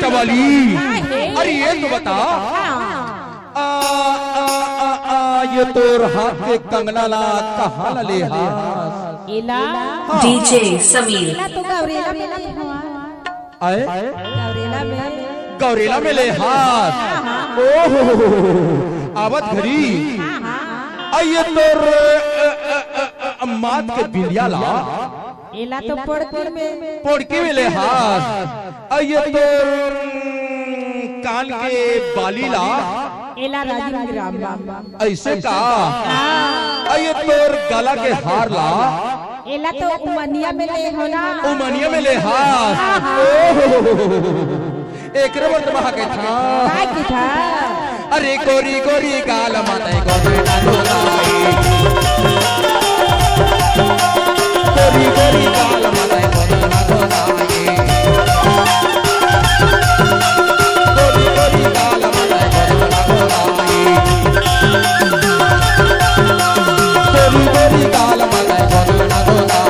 चवाली, अरे ये तो बता, ये तोर हाथ के कंगना ला कहाँ ला ले हाथ? डीजे समीर तो गौरेला में ले आए गौरेला में ले हाथ। ओहो आवत घड़ी ये तोर मात के बिलिया ला एला तो पोड़की में ले हाथ। ये तोर कान के बाली ला एला राजीव ग्राम ऐसे का। ये तोर गला के हार ला एला तो उमनिया में ले होना उमनिया में ले हाथ। एक रबर महा के था अरे गोरी गोरी गाल माता गोरी गोरी गाल माता गोरी गोरी गाल माता गोरी गोरी गाल माता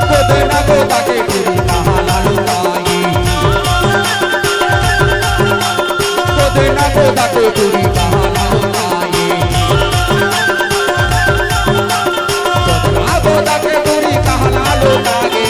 गोदना गोदा के पूरी कहा लालू ताई गोदना गोदा के पूरी कहा लालू ताई गोदना गोदा के पूरी कहा लालू ताई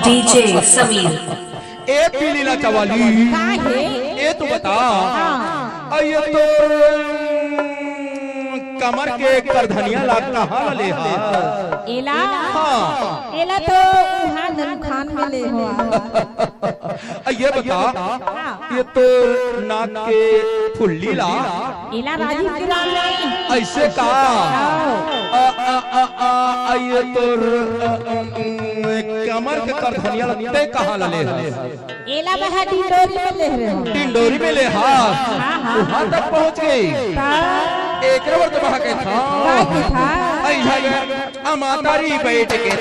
डीजे समीर ए पीली ला चवाली ये तो बता ये तो कमर के करधनिया ला कहाँ ला ले हाथ? एला हाँ एला तो वहाँ ननखान में ले हो ये बता ये तो नाक के फुल्ली ला एला राजीव ग्राम में ऐसे का। ये तो कमर के करधनिया लगते कहाँ ला ले एला बहा डिंडोरी में ले रहे हो डिंडोरी में ले हाथ वहाँ तक पहुँच गई। एक रबर तो वहाँ के था मातारी बैठ के